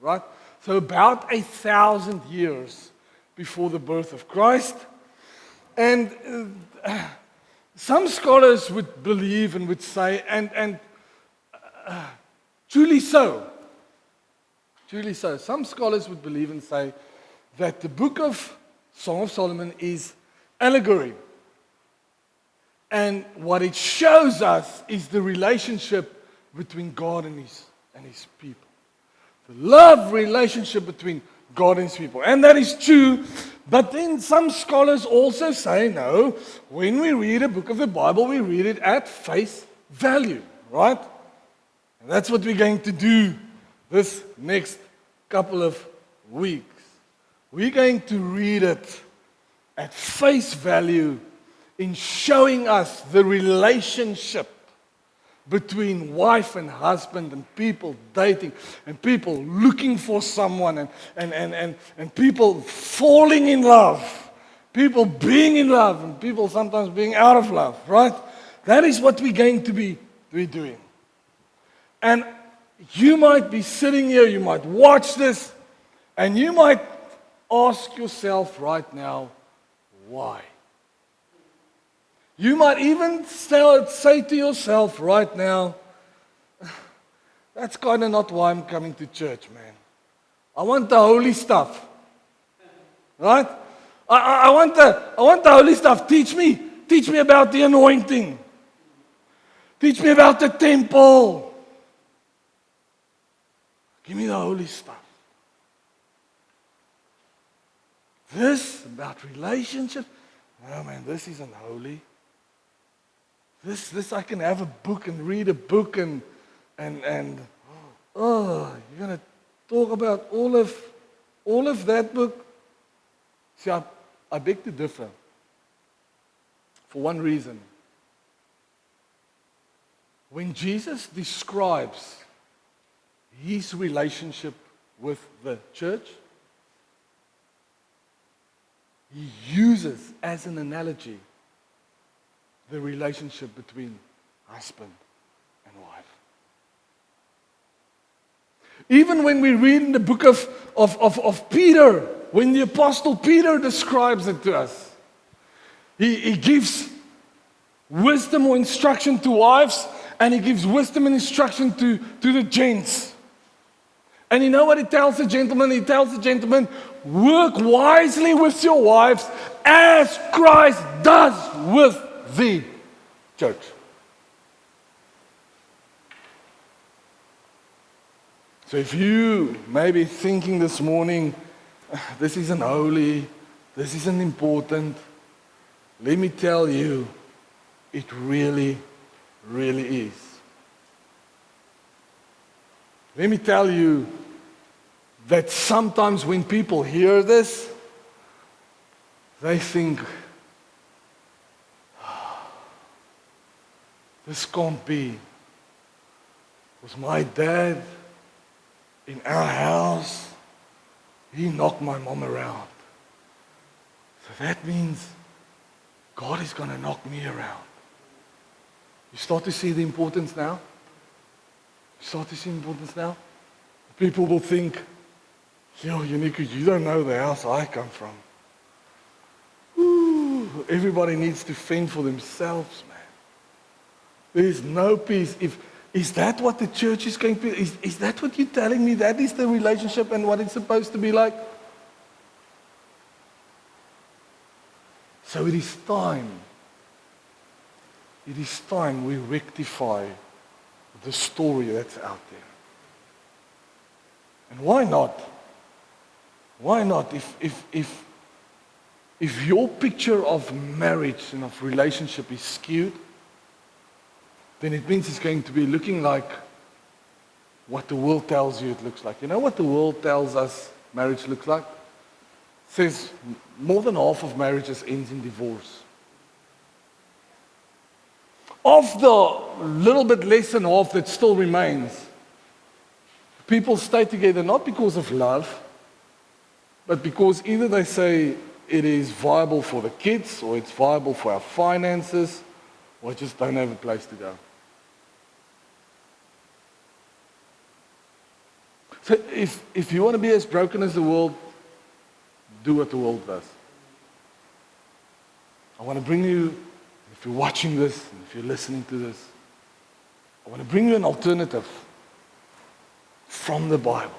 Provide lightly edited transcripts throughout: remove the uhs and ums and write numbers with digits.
right? So about 1,000 years before the birth of Christ. And some scholars would believe and would say, and truly so, some scholars would believe and say that the book of Song of Solomon is allegory. And what it shows us is the relationship between God and his people. The love relationship between God and his people. And that is true. But then some scholars also say, no, when we read a book of the Bible, we read it at face value, right? And that's what we're going to do this next couple of weeks. We're going to read it at face value in showing us the relationship between wife and husband and people dating and people looking for someone and people falling in love, people being in love and people sometimes being out of love, right? That is what we're going to be doing. And you might be sitting here, you might watch this, and you might ask yourself right now, why? You might even say to yourself right now, that's kind of not why I'm coming to church, man. I want the holy stuff. Right? I want the holy stuff. Teach me about the anointing. Teach me about the temple. Give me the holy stuff. This about relationships. No, man, this isn't holy. This I can have a book and read a book and you're gonna talk about all of that book. See, I beg to differ. For one reason. When Jesus describes his relationship with the church, he uses as an analogy the relationship between husband and wife. Even when we read in the book of Peter, when the Apostle Peter describes it to us, he gives wisdom or instruction to wives, and he gives wisdom and instruction to the gents. And you know what he tells the gentleman? He tells the gentleman, work wisely with your wives as Christ does with the church. So if you may be thinking this morning, this isn't holy, this isn't important, let me tell you, it really, really is. Let me tell you that sometimes when people hear this, they think, this can't be. Because my dad, in our house, he knocked my mom around. So that means God is going to knock me around. You start to see the importance now? You start to see the importance now? People will think, yo, Jonico, you don't know the house I come from. Ooh, everybody needs to fend for themselves, man. There is no peace. Is that what the church is going to be? Is that what you're telling me? That is the relationship and what it's supposed to be like? So it is time. It is time we rectify the story that's out there. And why not? Why not? If your picture of marriage and of relationship is skewed, then it means it's going to be looking like what the world tells you it looks like. You know what the world tells us marriage looks like? It says more than half of marriages ends in divorce. Of the little bit less than half that still remains, people stay together not because of love, but because either they say it is viable for the kids, or it's viable for our finances, or just don't have a place to go. So if you want to be as broken as the world, do what the world does. I want to bring you, if you're watching this, and if you're listening to this, I want to bring you an alternative from the Bible.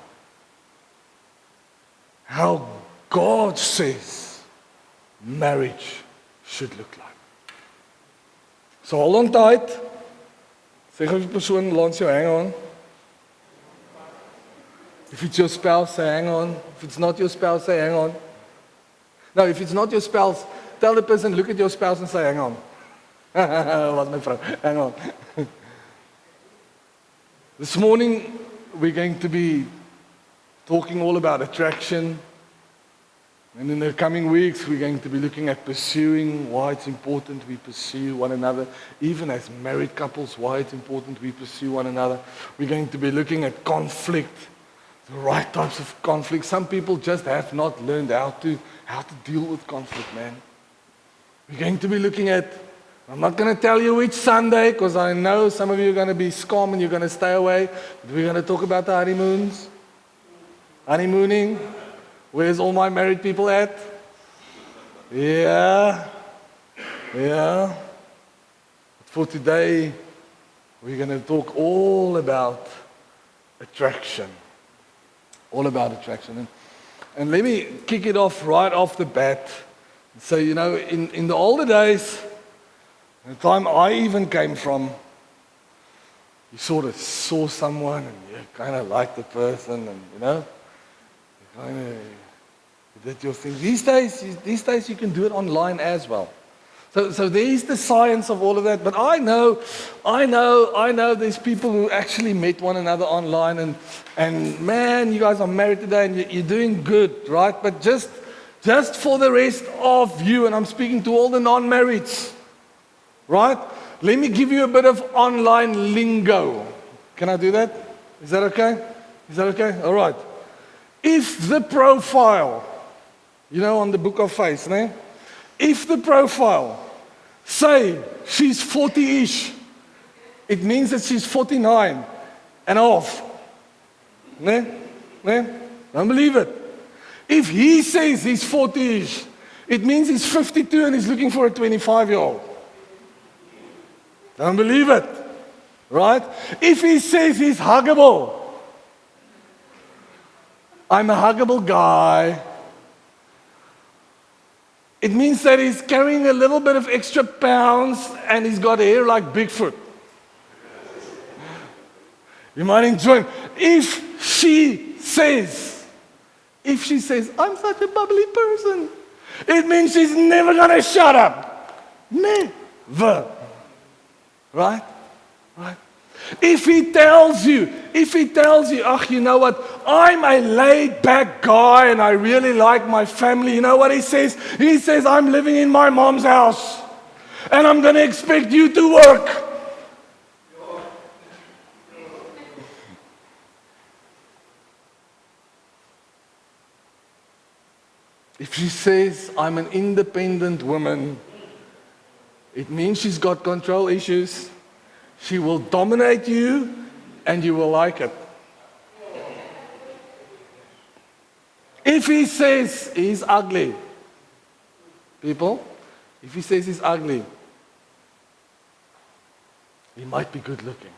How God says marriage should look like. So hold on tight. Sê gou vir die persoon langs jou, hang on. If it's your spouse, say hang on. If it's not your spouse, say hang on. No, if it's not your spouse, tell the person, look at your spouse and say hang on. Wat my vrou, hang on. This morning, we're going to be talking all about attraction. And in the coming weeks, we're going to be looking at pursuing, why it's important we pursue one another. Even as married couples, why it's important we pursue one another. We're going to be looking at conflict, the right types of conflict. Some people just have not learned how to deal with conflict, man. We're going to be looking at, I'm not going to tell you which Sunday, because I know some of you are going to be scum and you're going to stay away. But we're going to talk about the honeymoons. Honeymooning. Where's all my married people at? Yeah. For today, we're going to talk all about attraction. All about attraction. And let me kick it off right off the bat. So, you know, in the older days, the time I even came from, you sort of saw someone and you kind of liked the person and, you know, you kind of did your thing. These days you can do it online as well. So there is the science of all of that. But I know there's people who actually met one another online and man, you guys are married today and you're doing good, right? But just for the rest of you, and I'm speaking to all the non-marrieds, right? Let me give you a bit of online lingo. Can I do that? Is that okay? All right. If the profile, you know, on the book of face, né? If the profile say she's 40-ish, it means that she's 49 and off. Ne? Don't believe it. If he says he's 40-ish, it means he's 52 and he's looking for a 25-year-old. Don't believe it. Right? If he says he's huggable, I'm a huggable guy, it means that he's carrying a little bit of extra pounds and he's got hair like Bigfoot. You might enjoy him. If she says, I'm such a bubbly person, it means she's never going to shut up. Never. Right? If he tells you, you know what, I'm a laid-back guy and I really like my family, you know what he says? He says, I'm living in my mom's house and I'm going to expect you to work. If she says, I'm an independent woman, it means she's got control issues. She will dominate you and you will like it. If he says he's ugly, people, if he says he's ugly, he might be good looking.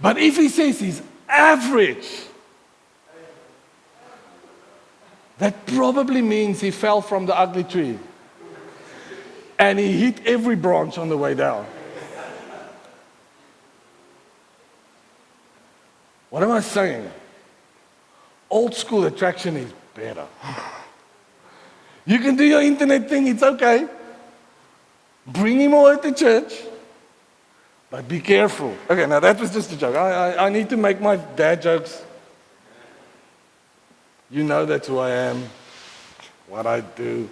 But if he says he's average, that probably means he fell from the ugly tree and he hit every branch on the way down. What am I saying? Old school attraction is better. You can do your internet thing, it's okay. Bring him over to church, but be careful. Okay, now that was just a joke. I need to make my dad jokes. You know that's who I am, what I do.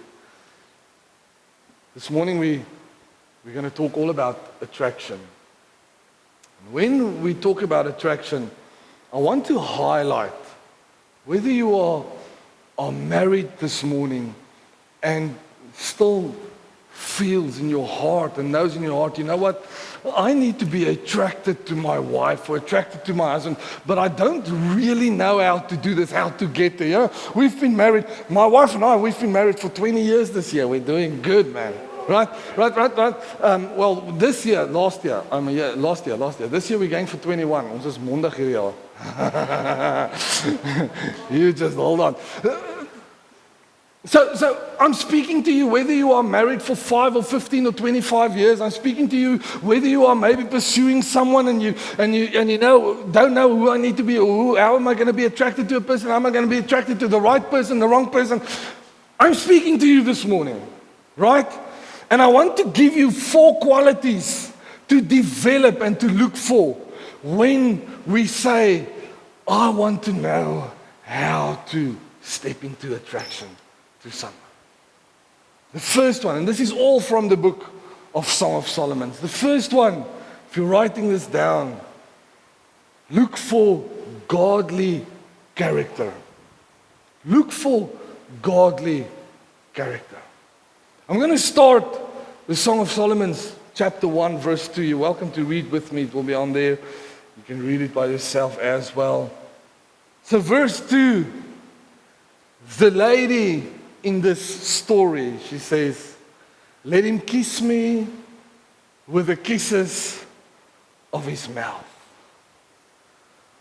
This morning we're going to talk all about attraction. When we talk about attraction, I want to highlight whether you are married this morning and still feels in your heart and knows in your heart, you know what? I need to be attracted to my wife or attracted to my husband, but I don't really know how to do this, how to get there. You know, we've been married, my wife and I, we've been married for 20 years this year. We're doing good, man. Right. Well, this year, last year. This year we're going for 21. Ons is mondig hierdie jaar. You just hold on. So I'm speaking to you whether you are married for 5 or 15 or 25 years. I'm speaking to you whether you are maybe pursuing someone and you know don't know who I need to be, or how am I going to be attracted to a person? How am I going to be attracted to the right person, the wrong person? I'm speaking to you this morning, right? And I want to give you 4 qualities to develop and to look for when we say, I want to know how to step into attraction to someone. The first one, and this is all from the book of Song of Solomon. The first one, if you're writing this down, look for godly character. Look for godly character. I'm going to start with Song of Solomon, chapter 1, verse 2. You're welcome to read with me. It will be on there. You can read it by yourself as well. So verse 2, the lady in this story, she says, let him kiss me with the kisses of his mouth.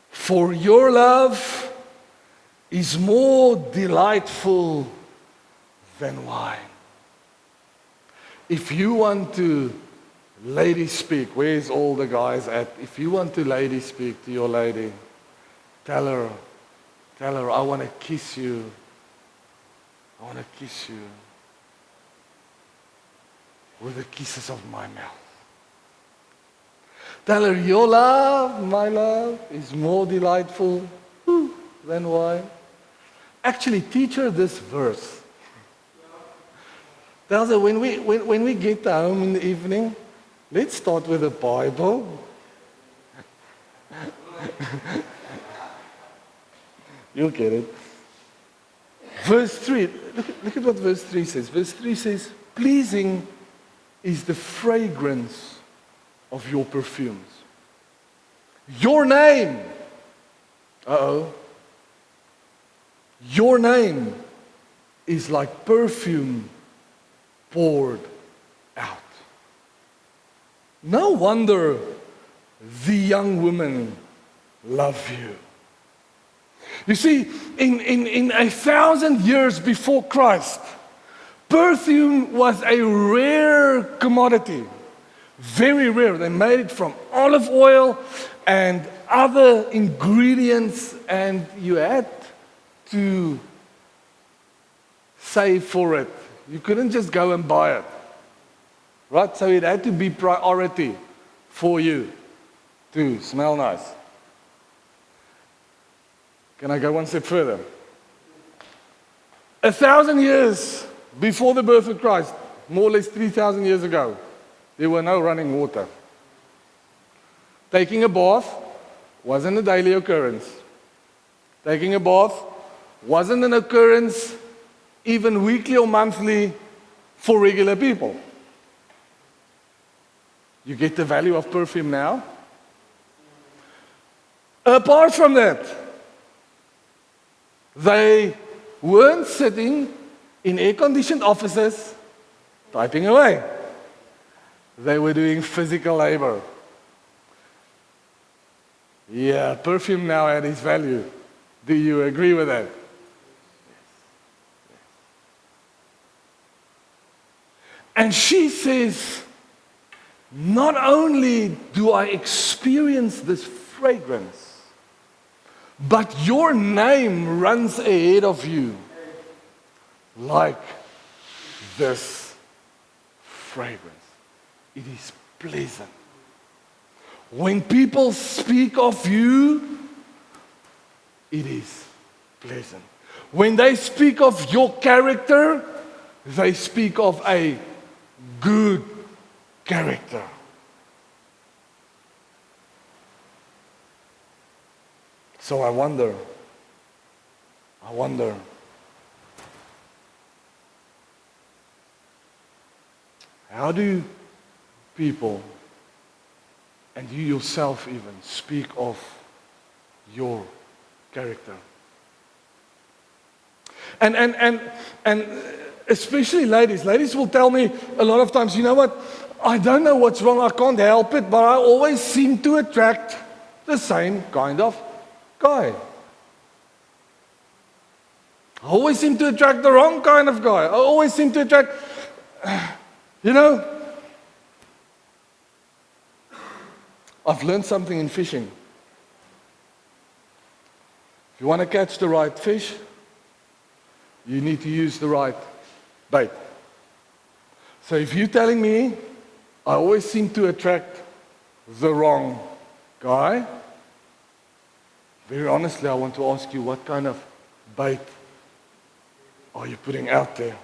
For your love is more delightful than wine. If you want to lady speak, where's all the guys at? If you want to lady speak to your lady, tell her, I want to kiss you. I want to kiss you with the kisses of my mouth. Tell her, your love, my love, is more delightful than wine. Actually, teach her this verse. Tell her, when we get home in the evening, let's start with the Bible. You'll get it. Verse 3, look at what verse 3 says. Verse 3 says, pleasing is the fragrance of your perfumes. Your name, your name is like perfume poured out. No wonder the young women love you. You see, in 1,000 years before Christ, perfume was a rare commodity. Very rare. They made it from olive oil and other ingredients, and you had to save for it. You couldn't just go and buy it. Right? So it had to be priority for you to smell nice. Can I go one step further? 1,000 years before the birth of Christ, more or less 3,000 years ago, there were no running water. Taking a bath wasn't a daily occurrence. Taking a bath wasn't an occurrence even weekly or monthly for regular people. You get the value of perfume now? Apart from that, they weren't sitting in air-conditioned offices typing away. They were doing physical labor. Yeah, perfume now had its value. Do you agree with that? And she says, not only do I experience this fragrance, but your name runs ahead of you like this fragrance. It is pleasant. When people speak of you, it is pleasant. When they speak of your character, they speak of a good character. So I wonder, How do people, and you yourself even, speak of your character? And especially ladies. Ladies will tell me a lot of times, you know what? I don't know what's wrong. I can't help it, but I always seem to attract the same kind of guy. I always seem to attract the wrong kind of guy. I always seem to attract, I've learned something in fishing. If you want to catch the right fish, you need to use the right bait. So if you're telling me I always seem to attract the wrong guy, very honestly, I want to ask you, what kind of bait are you putting out there?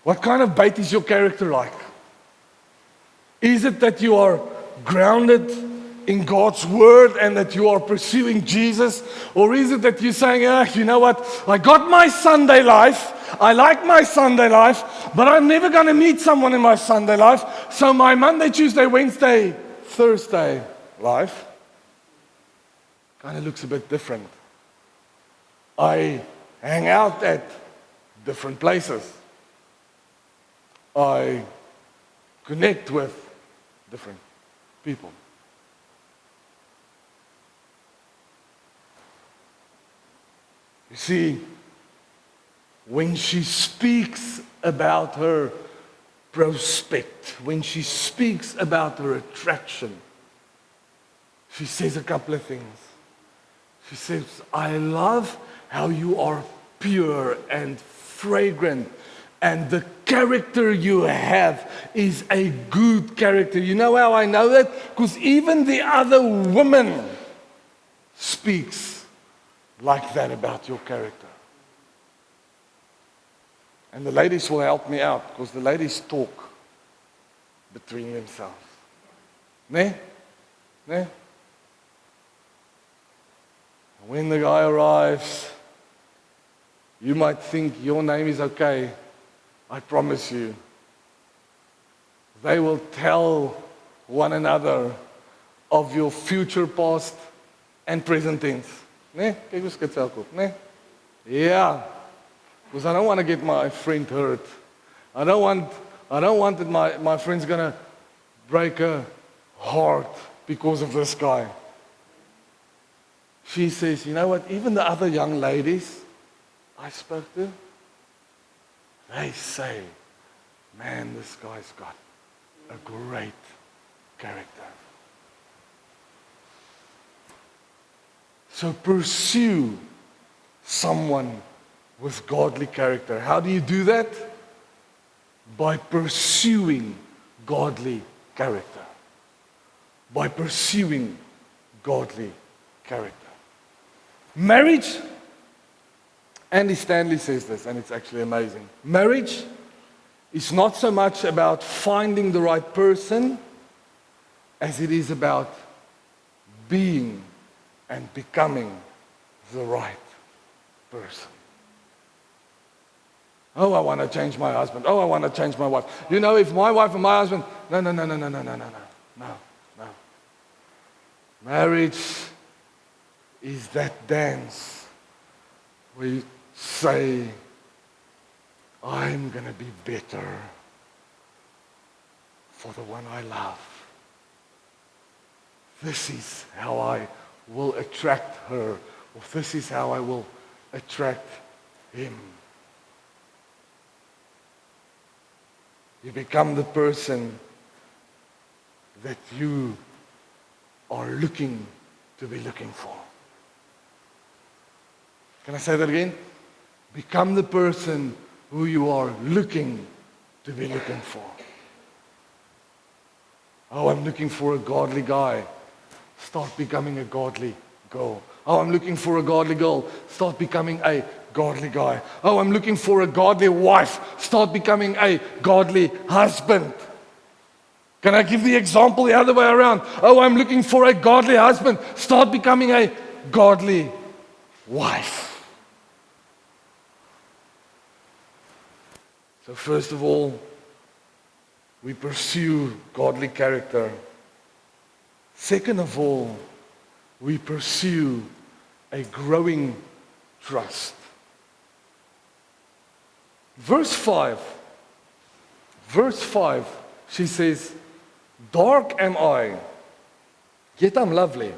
What kind of bait is your character like? Is it that you are grounded in God's word and that you are pursuing Jesus? Or is it that you're saying, you know what, I got my Sunday life, I like my Sunday life, but I'm never going to meet someone in my Sunday life, so my Monday, Tuesday, Wednesday, Thursday life kind of looks a bit different. I hang out at different places. I connect with different people. You see, when she speaks about her prospect, when she speaks about her attraction, she says a couple of things. She says, I love how you are pure and fragrant, and the character you have is a good character. You know how I know that? Because even the other woman speaks like that about your character. And the ladies will help me out, because the ladies talk between themselves. Ne? When the guy arrives, you might think your name is okay. I promise you, they will tell one another of your future past and present tense. Ne? Kyk hoe skit sy elke op, ne? Yeah. Because I don't want to get my friend hurt. I don't want that my friend's gonna break her heart because of this guy. She says, you know what, even the other young ladies I spoke to, they say, man, this guy's got a great character. So pursue someone with godly character. How do you do that? By pursuing godly character. By pursuing godly character. Marriage, Andy Stanley says this, and it's actually amazing. Marriage is not so much about finding the right person as it is about being and becoming the right person. Oh, I want to change my husband. Oh, I want to change my wife. You know, if my wife and my husband... No. Marriage is that dance where you say, I'm going to be better for the one I love. This is how I will attract her, or this is how I will attract him. You become the person that you are looking to be looking for. Can I say that again? Become the person who you are looking to be looking for. Oh, I'm looking for a godly guy. Start becoming a godly girl. Oh, I'm looking for a godly girl. Start becoming a godly guy. Oh, I'm looking for a godly wife. Start becoming a godly husband. Can I give the example the other way around? Oh, I'm looking for a godly husband. Start becoming a godly wife. So first of all, we pursue godly character. Second of all, we pursue a growing trust. Verse 5, she says, dark am I, yet I'm lovely.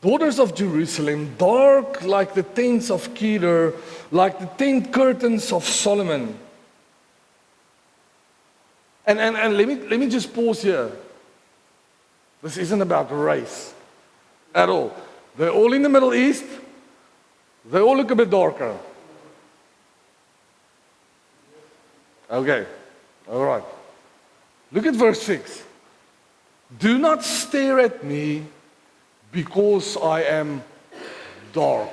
Daughters of Jerusalem, dark like the tents of Kedar, like the tent curtains of Solomon. And let me just pause here. This isn't about race at all. They're all in the Middle East. They all look a bit darker. Okay, all right. Look at verse 6. Do not stare at me because I am dark.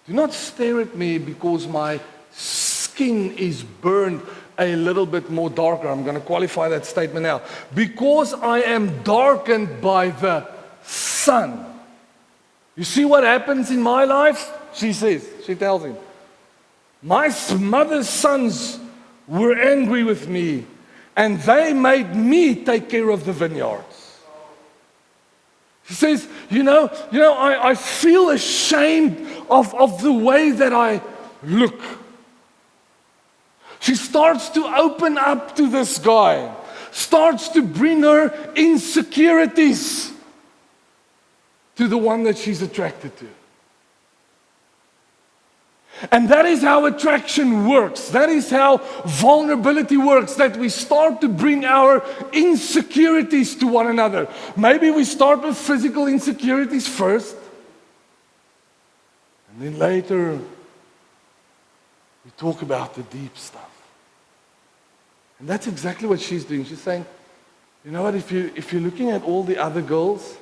Do not stare at me because my skin is burned a little bit more darker. I'm going to qualify that statement now. Because I am darkened by the sun. You see what happens in my life? She tells him, my mother's sons were angry with me, and they made me take care of the vineyards. She says, I feel ashamed of the way that I look. She starts to open up to this guy, starts to bring her insecurities to the one that she's attracted to. And that is how attraction works. That is how vulnerability works, that we start to bring our insecurities to one another. Maybe we start with physical insecurities first, and then later we talk about the deep stuff. And that's exactly what she's doing. She's saying, you know what, if you're looking at all the other girls,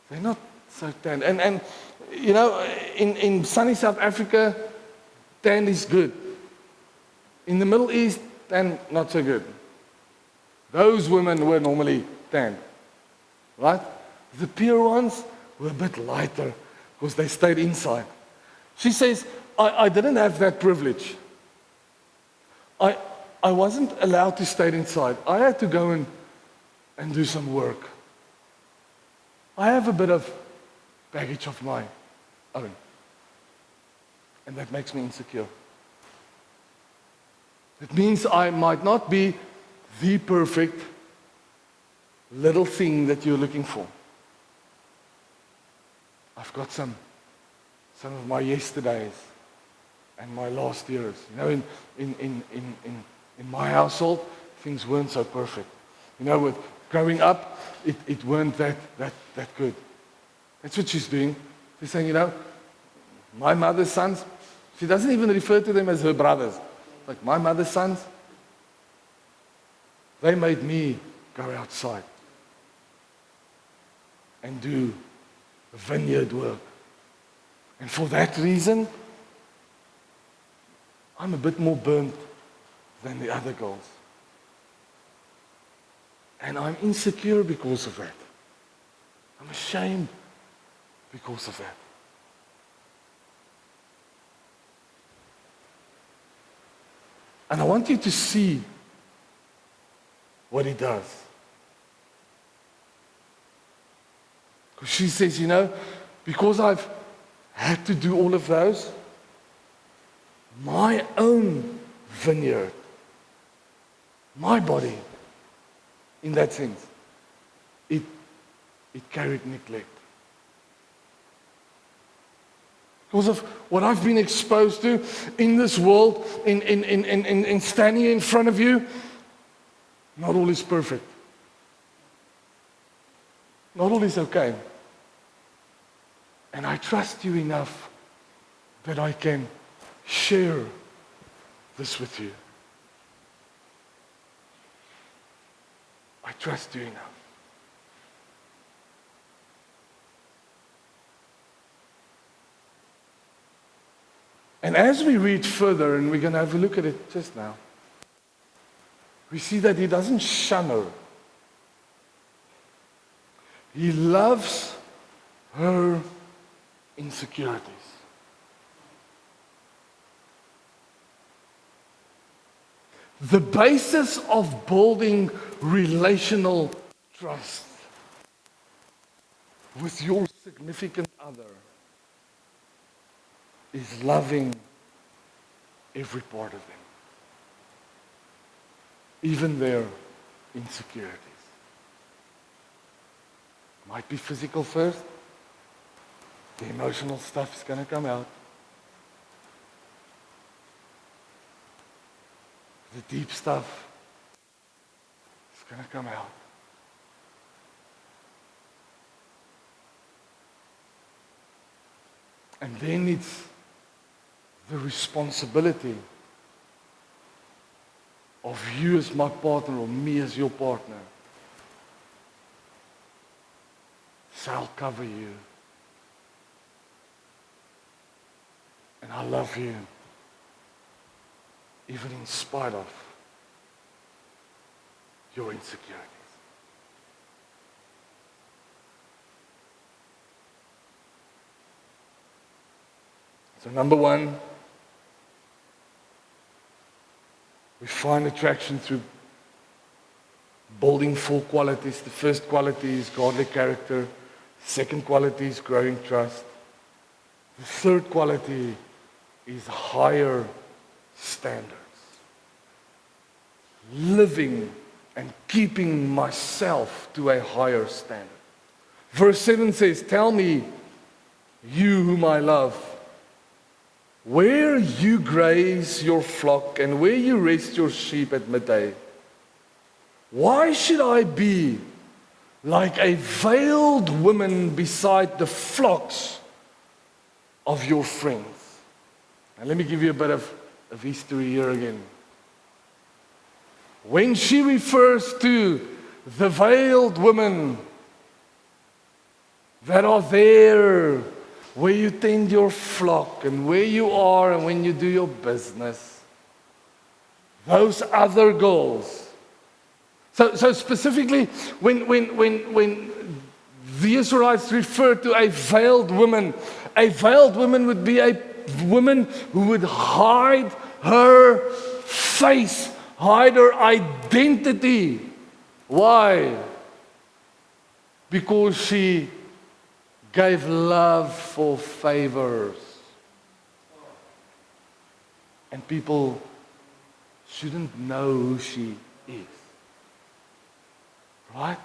they're not so tan. And in sunny South Africa, tan is good. In the Middle East, tan not so good. Those women were normally tan, right? The pure ones were a bit lighter because they stayed inside. She says, I didn't have that privilege. I wasn't allowed to stay inside. I had to go and do some work. I have a bit of baggage of my own. And that makes me insecure. It means I might not be the perfect little thing that you're looking for. I've got some of my yesterdays and my last years. In my household, things weren't so perfect. With growing up, it weren't that good. That's what she's doing. She's saying, my mother's sons, she doesn't even refer to them as her brothers. Like, my mother's sons, they made me go outside and do vineyard work. And for that reason, I'm a bit more burnt than the other girls. And I'm insecure because of that. I'm ashamed because of that. And I want you to see what he does. Because she says, because I've had to do all of those, my own vineyard, my body, in that sense, it carried neglect. Because of what I've been exposed to in this world, in standing in front of you, not all is perfect. Not all is okay. And I trust you enough that I can share this with you. I trust you enough. And as we read further, and we're going to have a look at it just now, we see that he doesn't shun her. He loves her insecurities. the basis of building relational trust with your significant other is loving every part of them, even their insecurities. Might be physical first. The emotional stuff is going to come out. The deep stuff is going to come out. And then it's the responsibility of you as my partner or me as your partner. So I'll cover you. And I love you, even in spite of your insecurities. So number one, we find attraction through building 4 qualities. The first quality is godly character. Second quality is growing trust. The third quality is higher standards. Living and keeping myself to a higher standard. Verse 7 says, tell me, you whom I love, where you graze your flock and where you rest your sheep at midday. Why should I be like a veiled woman beside the flocks of your friends? And let me give you a bit of history here again. When she refers to the veiled women that are there where you tend your flock and where you are and when you do your business, those other girls. So specifically, when the Israelites refer to a veiled woman would be a woman who would hide her face, hide her identity. Why? Because she gave love for favors. And people shouldn't know who she is. Right?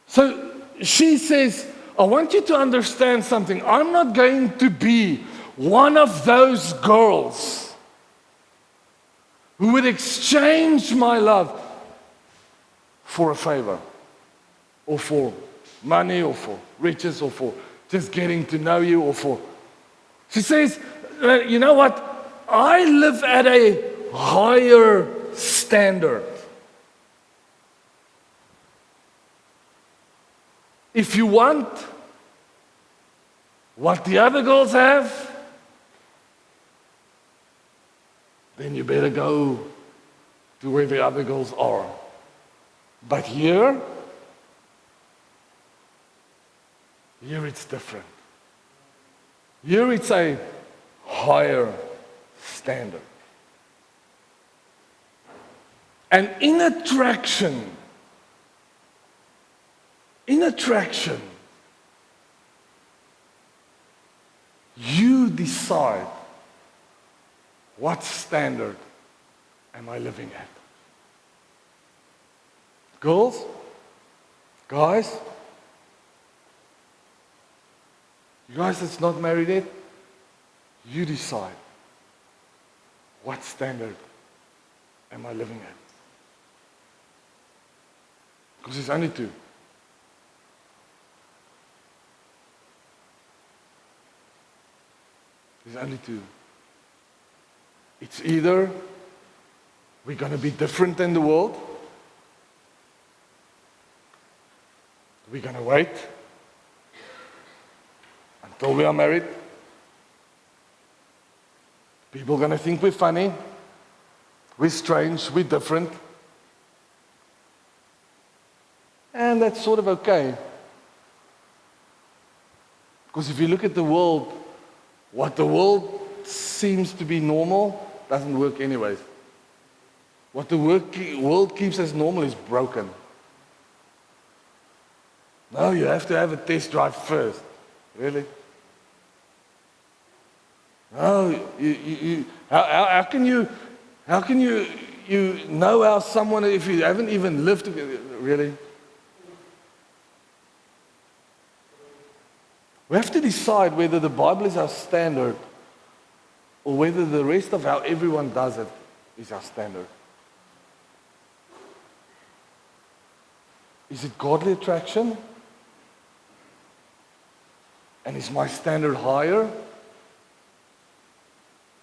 So she says, I want you to understand something. I'm not going to be one of those girls who would exchange my love for a favor, or for money, or for riches, or for just getting to know you, or for... She says, you know what? I live at a higher standard. If you want what the other girls have, then you better go to where the other girls are. But here it's different. Here it's a higher standard. And in attraction, you decide what standard am I living at. Girls, guys, you guys that's not married yet, you decide what standard am I living at. Because there's only two. There's only two. It's either we're going to be different than the world, we're going to wait until we are married. People are going to think we're funny, we're strange, we're different. And that's sort of okay. Because if you look at the world, what the world seems to be normal doesn't work anyways. What the world keeps as normal is broken. No, you have to have a test drive first. Really? No, how can you know how someone, if you haven't even lived together? Really? We have to decide whether the Bible is our standard or whether the rest of how everyone does it is our standard. Is it godly attraction? And is my standard higher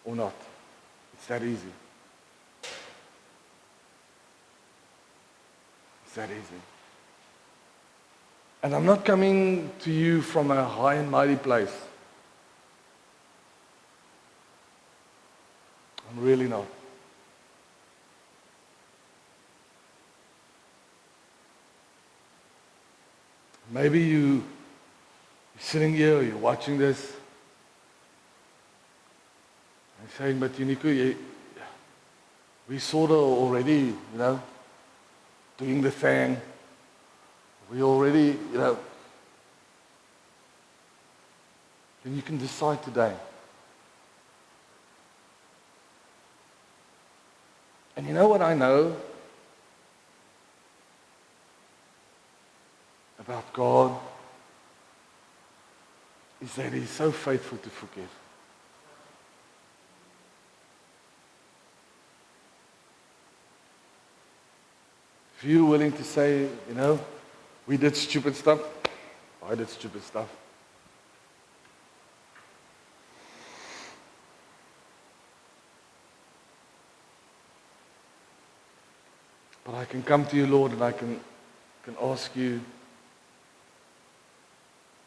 or not? It's that easy. It's that easy. And I'm not coming to you from a high and mighty place. I'm really not. Maybe you're sitting here, or you're watching this, and saying, but Jonico, we sort of already, doing the thing. We already, then you can decide today. And you know what I know about God is that He's so faithful to forgive. If you're willing to say, we did stupid stuff, I did stupid stuff. But I can come to you, Lord, and I can ask you,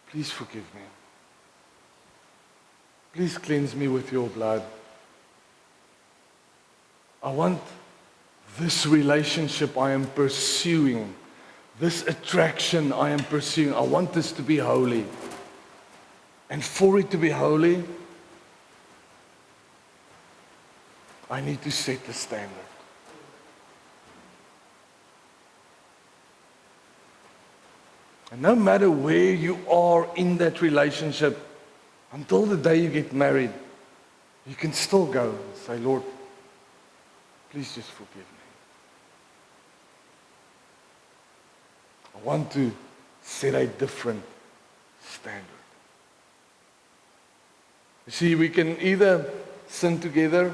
please forgive me. Please cleanse me with your blood. I want this relationship I am pursuing, this attraction I am pursuing, I want this to be holy. And for it to be holy, I need to set the standard. And no matter where you are in that relationship, until the day you get married, you can still go and say, Lord, please just forgive me. I want to set a different standard. You see, we can either sin together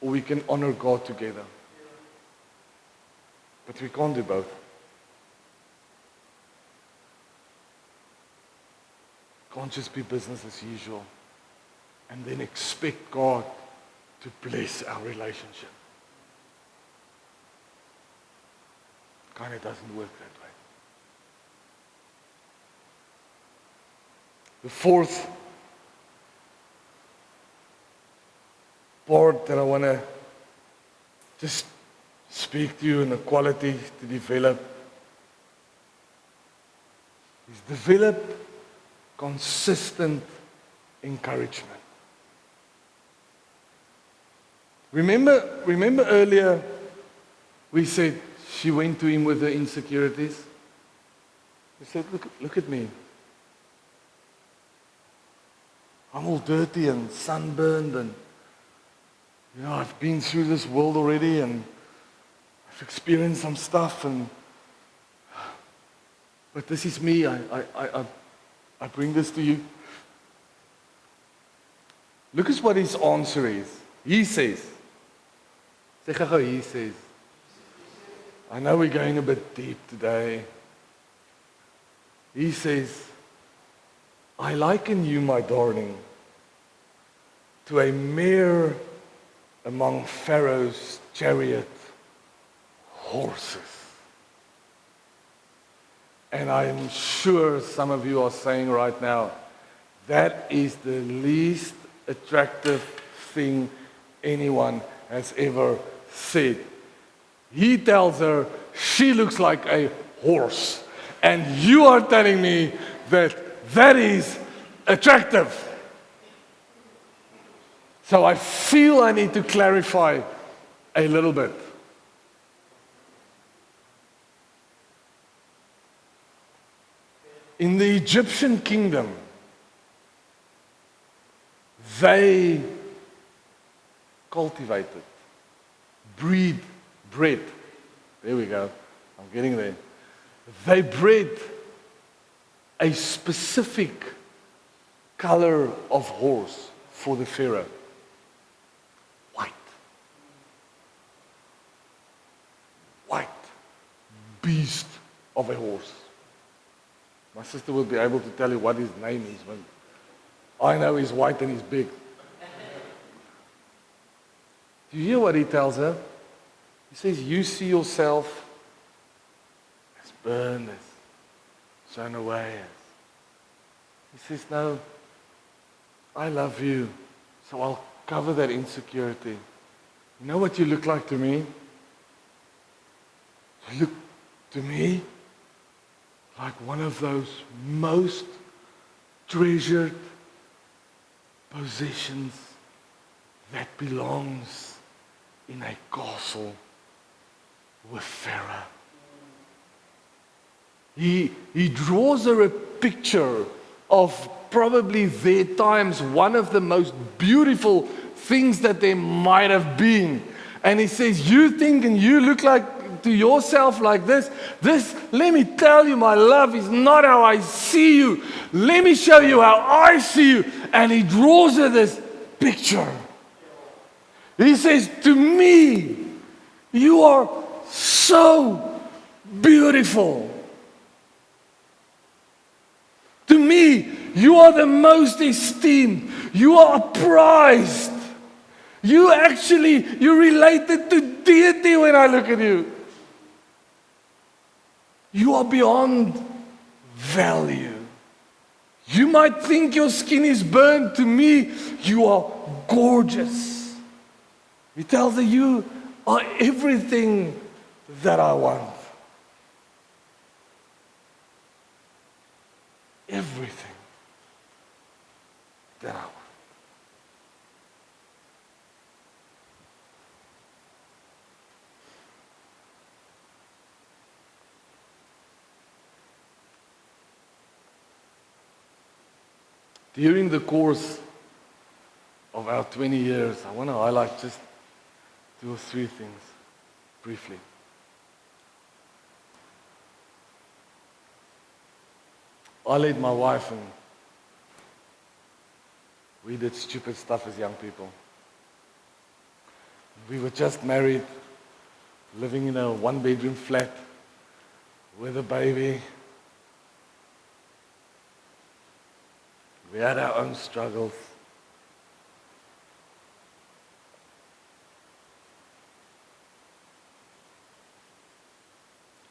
or we can honor God together. But we can't do both. Can't just be business as usual and then expect God to bless our relationship. Kind of doesn't work that way. The fourth part that I want to just speak to you in the quality to develop is develop consistent encouragement. Remember earlier we said she went to him with her insecurities. He said, look at me. I'm all dirty and sunburned and I've been through this world already and I've experienced some stuff but this is me. I bring this to you. Look at what his answer is. He says, he says, I know we're going a bit deep today. He says, I liken you, my darling, to a mare among Pharaoh's chariot horses. And I'm sure some of you are saying right now, that is the least attractive thing anyone has ever said. He tells her she looks like a horse. And you are telling me that is attractive. So I feel I need to clarify a little bit. In the Egyptian kingdom, they cultivated, breed, bred. There we go. I'm getting there. They bred a specific color of horse for the Pharaoh. White. White. Beast of a horse. My sister will be able to tell you what his name is, but I know he's white and he's big. Do you hear what he tells her? He says, you see yourself as burned, as thrown away. He says, no, I love you, so I'll cover that insecurity. You know what you look like to me? You look to me like one of those most treasured possessions that belongs in a castle with Pharaoh. He draws her a picture of probably their times one of the most beautiful things that there might have been. And he says, you think and you look like to yourself like this, let me tell you, my love is not how I see you. Let me show you how I see you. And he draws her this picture. He says, to me, you are so beautiful. To me, you are the most esteemed. You are prized. You're related to deity when I look at you. You are beyond value. You might think your skin is burned. To me, you are gorgeous. He tells her, you are everything that I want. Everything that I want. During the course of our 20 years, I want to highlight just 2 or 3 things briefly. I led my wife and we did stupid stuff as young people. We were just married, living in a 1-bedroom flat with a baby. We had our own struggles.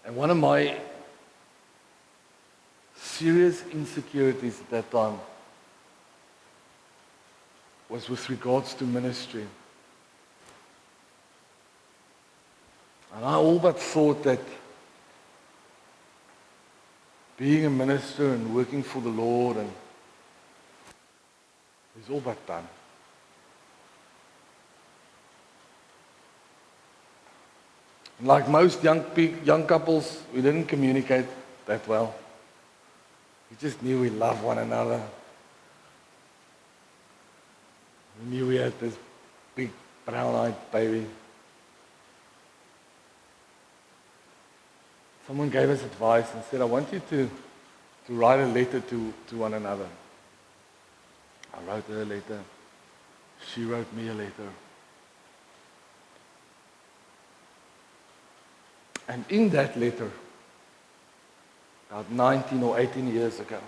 And one of my serious insecurities at that time was with regards to ministry. And I all but thought that being a minister and working for the Lord and is all but done. And like most young couples, we didn't communicate that well. We just knew we loved one another. We knew we had this big brown-eyed baby. Someone gave us advice and said, I want you to write a letter to one another. I wrote her a letter. She wrote me a letter. And in that letter, about 19 or 18 years ago,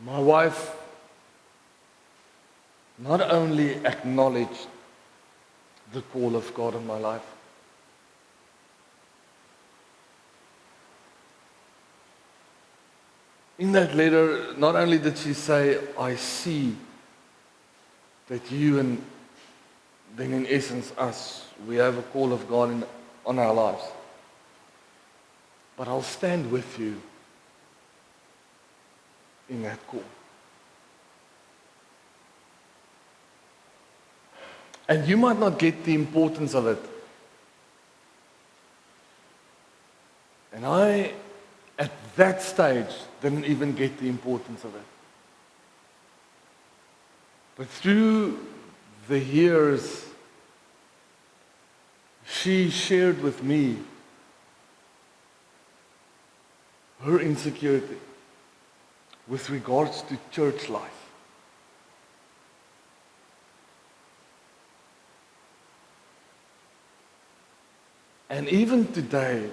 my wife not only acknowledged the call of God in my life, in that letter, not only did she say, I see that you and then in essence us, we have a call of God on our lives. But I'll stand with you in that call. And you might not get the importance of it. And I, at that stage, didn't even get the importance of it. But through the years, she shared with me her insecurity with regards to church life. And even today,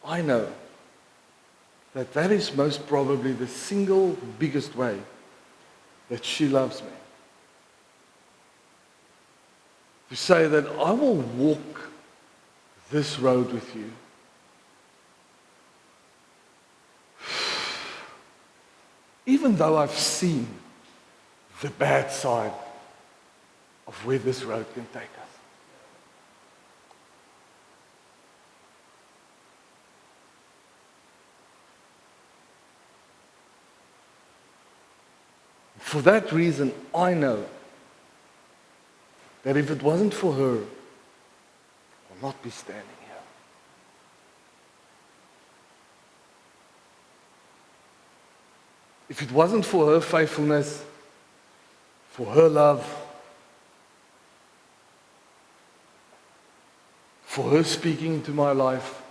I know that that is most probably the single biggest way that she loves me. To say that I will walk this road with you. Even though I've seen the bad side of where this road can take us. For that reason, I know that if it wasn't for her, I'll not be standing here. If it wasn't for her faithfulness, for her love, for her speaking into my life,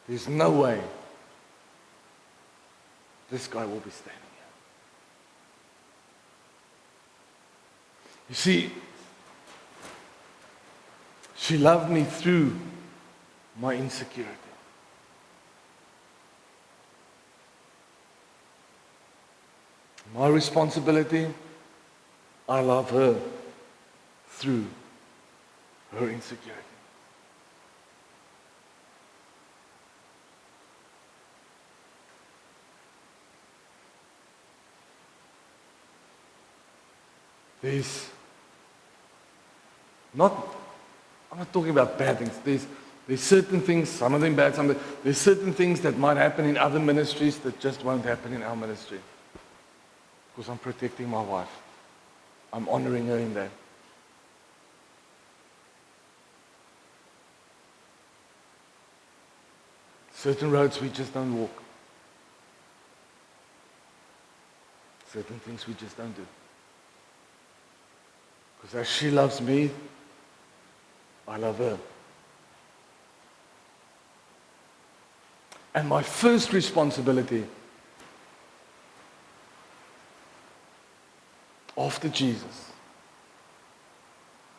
there's no way this guy will be standing here. You see, she loved me through my insecurity. My responsibility, I love her through her insecurity. I'm not talking about bad things. There's certain things, some of them bad, there's certain things that might happen in other ministries that just won't happen in our ministry. Because I'm protecting my wife. I'm honoring her in that. Certain roads we just don't walk. Certain things we just don't do. Because as she loves me, I love her. And my first responsibility after Jesus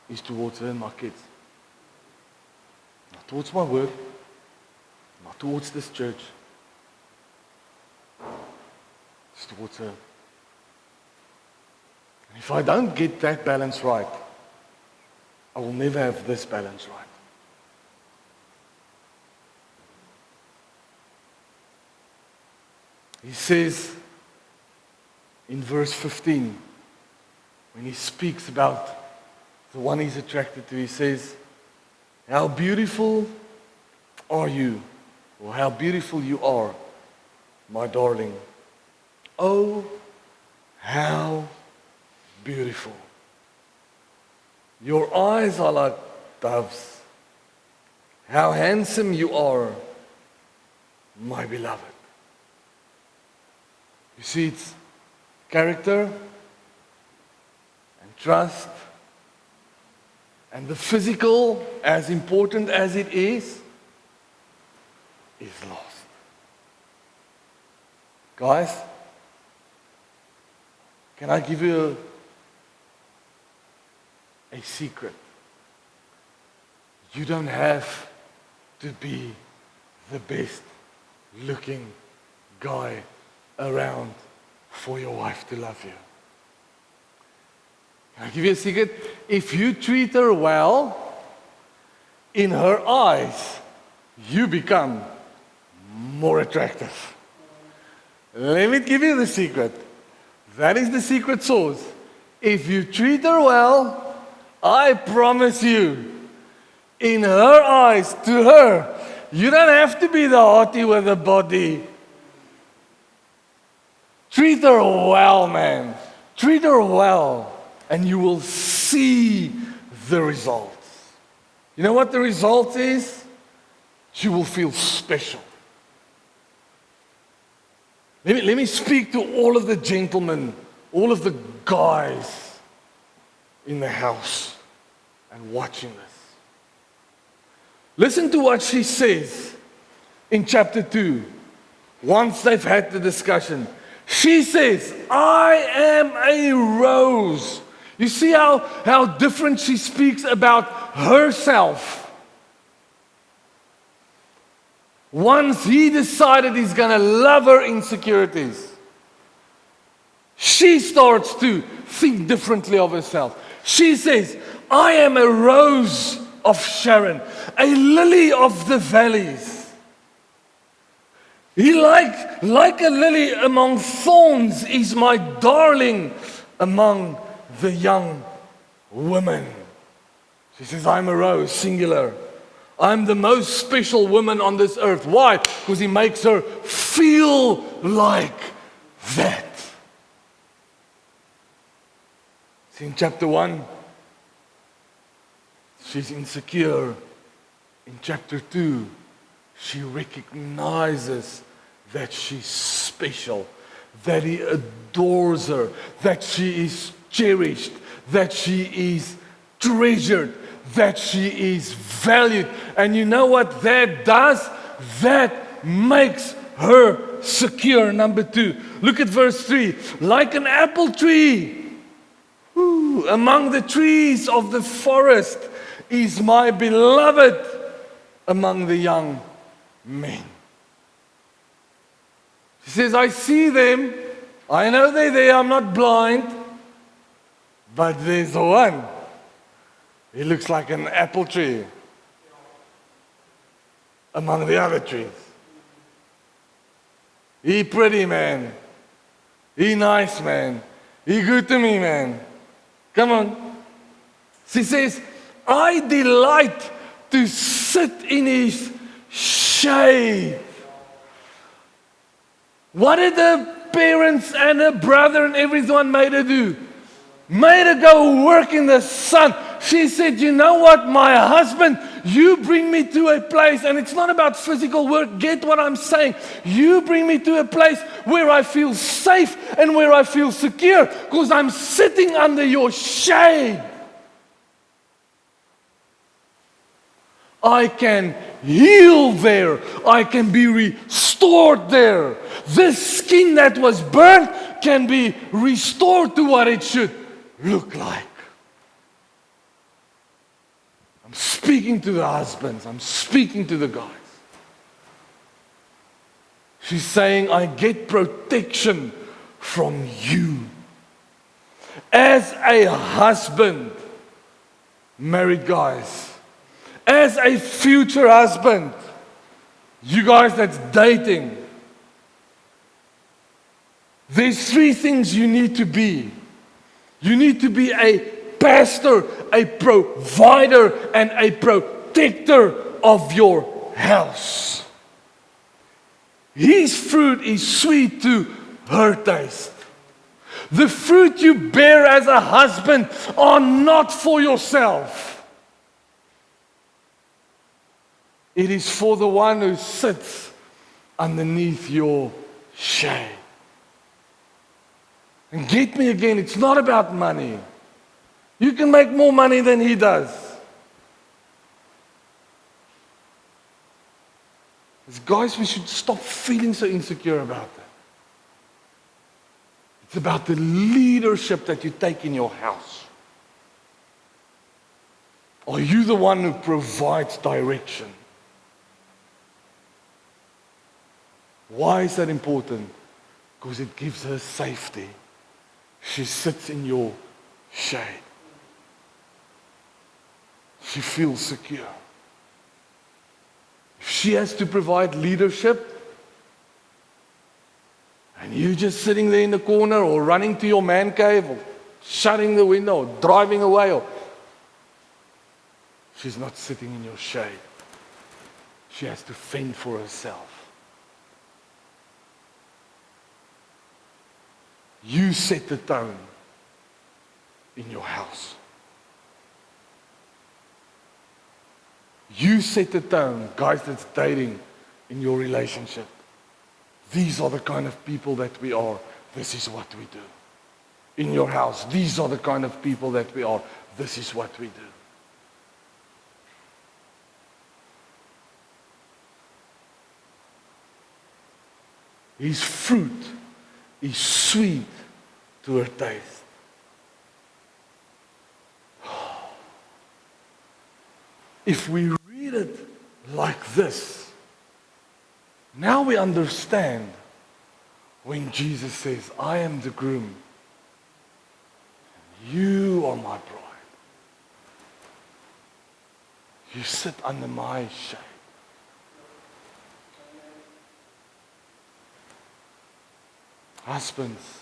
is towards her and my kids. Not towards my work, not towards this church. It's towards her. And if I don't get that balance right, I will never have this balance right. He says in verse 15, when he speaks about the one he's attracted to, he says, how beautiful are you, or how beautiful you are, my darling. Oh, how beautiful. Your eyes are like doves. How handsome you are, my beloved. You see, it's character and trust and the physical, as important as it is lost. Guys, can I give you a secret? You don't have to be the best looking guy around for your wife to love you. Can I give you a secret? If you treat her well, in her eyes, you become more attractive. Let me give you the secret. That is the secret sauce. If you treat her well, I promise you, in her eyes, to her, You don't have to be the hottie with the body. Treat her well, man. Treat her well, and you will see the results. You know what the result is? She will feel special. Let me speak to all of the gentlemen, all of the guys in the house and watching this. Listen to what she says in chapter 2. Once they've had the discussion, she says, I am a rose. You see how different she speaks about herself. Once he decided he's going to love her insecurities, she starts to think differently of herself. She says, I am a rose of Sharon, a lily of the valleys. He like a lily among thorns is my darling among the young women. She says, I'm a rose, singular. I'm the most special woman on this earth. Why? Because he makes her feel like that. See, in chapter 1, she's insecure. In chapter 2, she recognizes that she's special, that he adores her, that she is cherished, that she is treasured, that she is valued. And you know what that does? That makes her secure. Number 2, look at verse 3. Like an apple tree among the trees of the forest is my beloved among the young men. She says, I see them. I know they're there. I'm not blind. But there's the one. He looks like an apple tree among the other trees. He pretty, man. He nice, man. He good to me, man. Come on. She says, I delight to sit in his shade. What did the parents and her brother and everyone made her do? Made her go work in the sun. She said, you know what, my husband, you bring me to a place, and it's not about physical work, get what I'm saying. You bring me to a place where I feel safe and where I feel secure, because I'm sitting under your shade. I can heal there. I can be restored there. This skin that was burned can be restored to what it should look like. I'm speaking to the husbands. I'm speaking to the guys. She's saying, I get protection from you. As a husband, married guys, as a future husband, you guys that's dating, there's 3 things you need to be. You need to be a pastor, a provider, and a protector of your house. His fruit is sweet to her taste. The fruit you bear as a husband are not for yourself. It is for the one who sits underneath your shade. And get me again, it's not about money. You can make more money than he does. As guys, we should stop feeling so insecure about that. It's about the leadership that you take in your house. Are you the one who provides direction? Why is that important? Because it gives her safety. She sits in your shade. She feels secure. If she has to provide leadership, and you just sitting there in the corner or running to your man cave or shutting the window or driving away, or she's not sitting in your shade. She has to fend for herself. You set the tone in your house. You set the tone, guys that's dating, in your relationship. These are the kind of people that we are. This is what we do. In your house, these are the kind of people that we are. This is what we do. His fruit is sweet to her taste. If we read it like this, now we understand when Jesus says, I am the groom, and you are my bride. You sit under my shade. Husbands,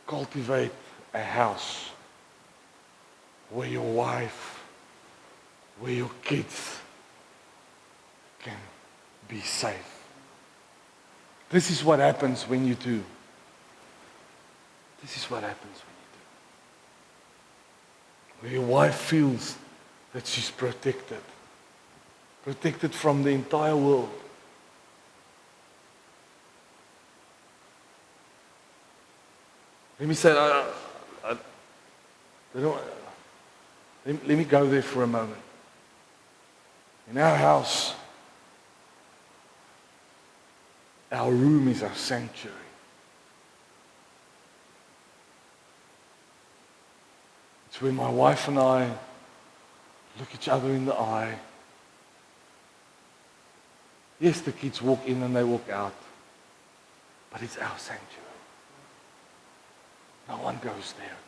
cultivate a house where your wife, where your kids can be safe. This is what happens when you do. This is what happens when you do. Where your wife feels that she's protected. Protected from the entire world. Let me say, let me go there for a moment. In our house, our room is our sanctuary. It's where my wife and I look each other in the eye. Yes, the kids walk in and they walk out, but it's our sanctuary. No one goes there.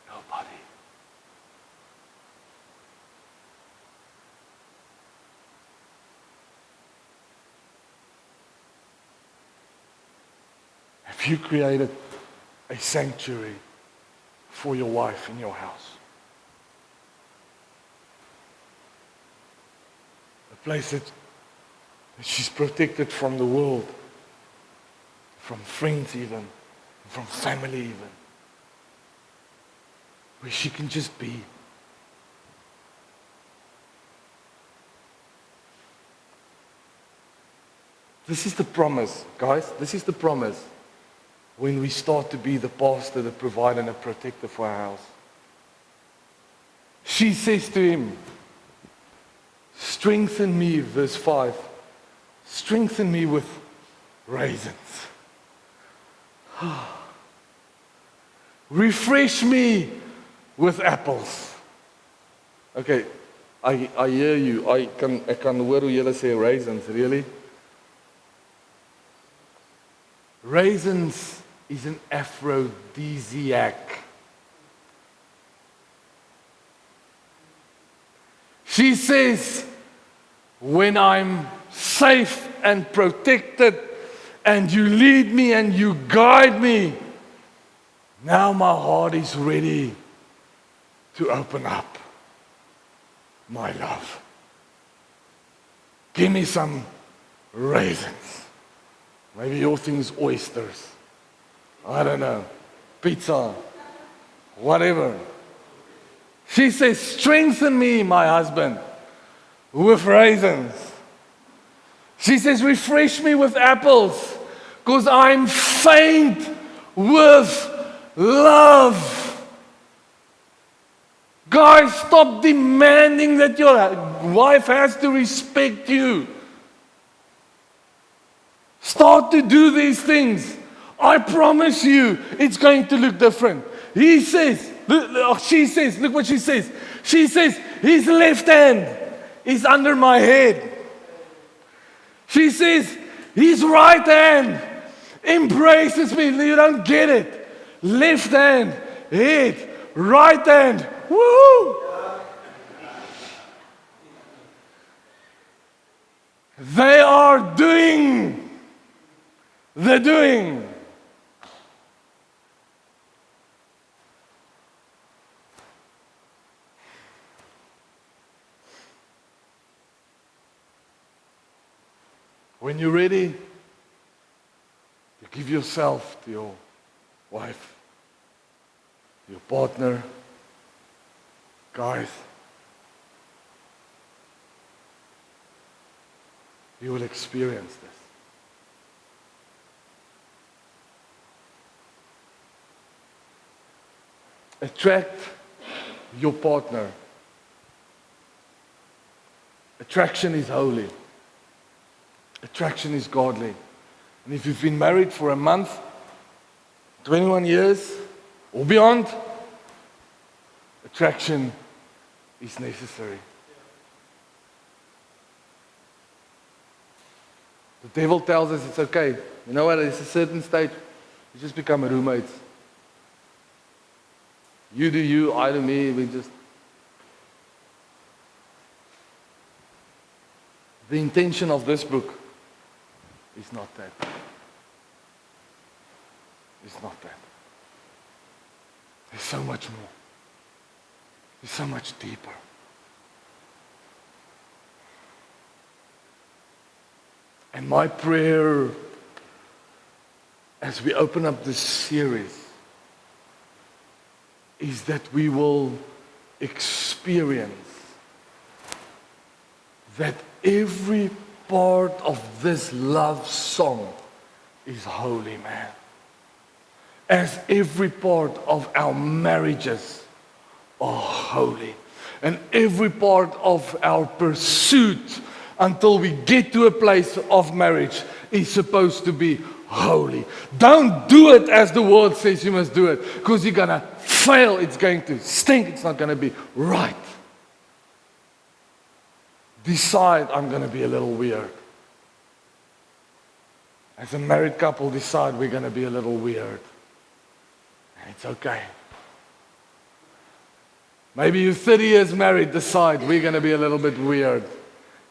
Nobody. Have you created a sanctuary for your wife in your house? A place that she's protected from the world, from friends even, from family even, where she can just be. This is the promise, guys. This is the promise when we start to be the pastor, the provider, and the protector for our house. She says to him, strengthen me, verse 5, strengthen me with raisins. Refresh me with apples. Okay, I hear you. I kan hoor hoe julle sê raisins, really? Raisins is an aphrodisiac. She says, when I'm safe and protected, and you lead me and you guide me, now my heart is ready to open up my love. Give me some raisins. Maybe your thing is oysters. I don't know. Pizza. Whatever. She says, strengthen me, my husband, with raisins. She says, refresh me with apples, because I'm faint with love. Guys, stop demanding that your wife has to respect you. Start to do these things. I promise you, it's going to look different. He says, she says, look what she says. She says, his left hand is under my head. She says, his right hand embraces me. You don't get it. Left hand, head, right hand. Woo! They are doing the doing. when you're ready to give yourself to your wife, your partner, guys, you will experience this. Attract your partner. Attraction is holy. Attraction is godly. And if you've been married for a month, 21 years, or beyond, attraction is necessary. The devil tells us it's okay. You know what? At a certain stage, you just become roommates. You do you, I do me. We just. The intention of this book is not that. It's not that. There's so much more. There's so much deeper. And my prayer as we open up this series is that we will experience that every part of this love song is holy, man. As every part of our marriages are holy. And every part of our pursuit until we get to a place of marriage is supposed to be holy. Don't do it as the world says you must do it, because you're going to fail. It's going to stink. It's not going to be right. Decide, I'm going to be a little weird. As a married couple, decide we're going to be a little weird. And it's okay. Maybe you're 30 years married, decide we're going to be a little bit weird.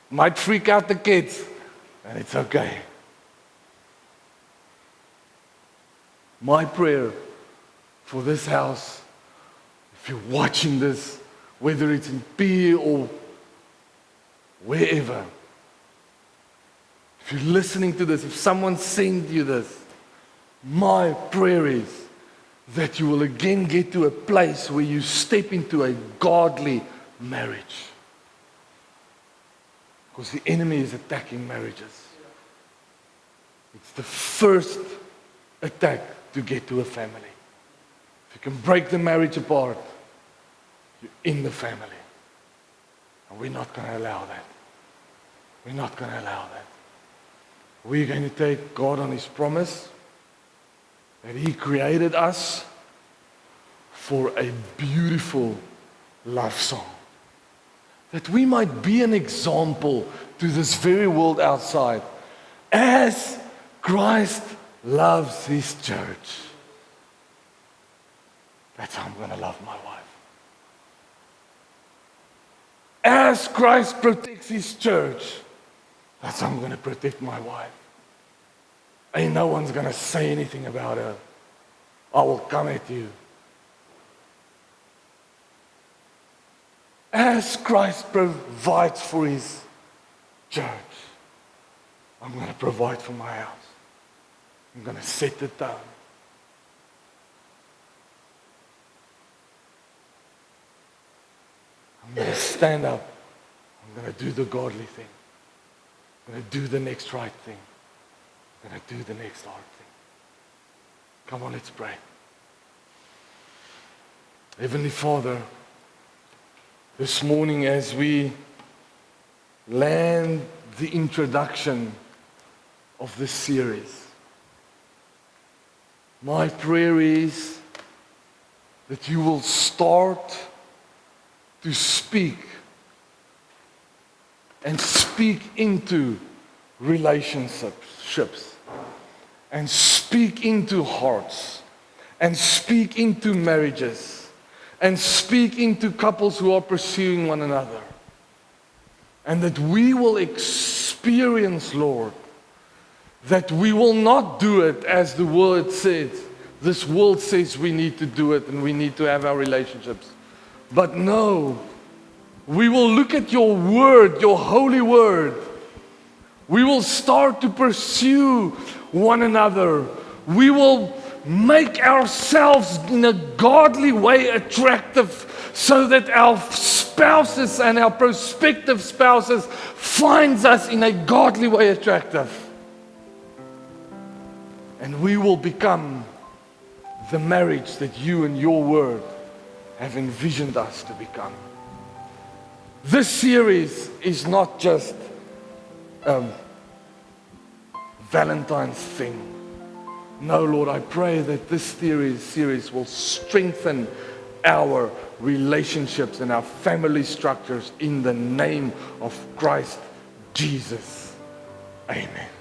Might freak out the kids, and it's okay. My prayer for this house, if you're watching this, whether it's in P or wherever, if you're listening to this, if someone sent you this, my prayer is that you will again get to a place where you step into a godly marriage. Because the enemy is attacking marriages. It's the first attack to get to a family. If you can break the marriage apart, you're in the family. And we're not going to allow that. We're not going to allow that. We're going to take God on His promise that He created us for a beautiful love song. That we might be an example to this very world outside as Christ loves His church. That's how I'm going to love my wife. As Christ protects His church, that's how I'm going to protect my wife. Ain't no one's going to say anything about her. I will come at you. As Christ provides for His church, I'm going to provide for my house. I'm going to set the tone. I'm going to stand up. I'm going to do the godly thing. I'm going to do the next right thing. I'm going to do the next hard thing. Come on, let's pray. Heavenly Father, this morning as we land the introduction of this series, my prayer is that you will start to speak and speak into relationships and speak into hearts and speak into marriages and speak into couples who are pursuing one another. And that we will experience, Lord, that we will not do it as the word says. This world says we need to do it and we need to have our relationships. But no, we will look at your word, your holy word, We will start to pursue one another. We will make ourselves in a godly way attractive so that our spouses and our prospective spouses finds us in a godly way attractive. And we will become the marriage that you and your word have envisioned us to become. This series is not just a Valentine's thing. No, Lord, I pray that this series will strengthen our relationships and our family structures in the name of Christ Jesus. Amen.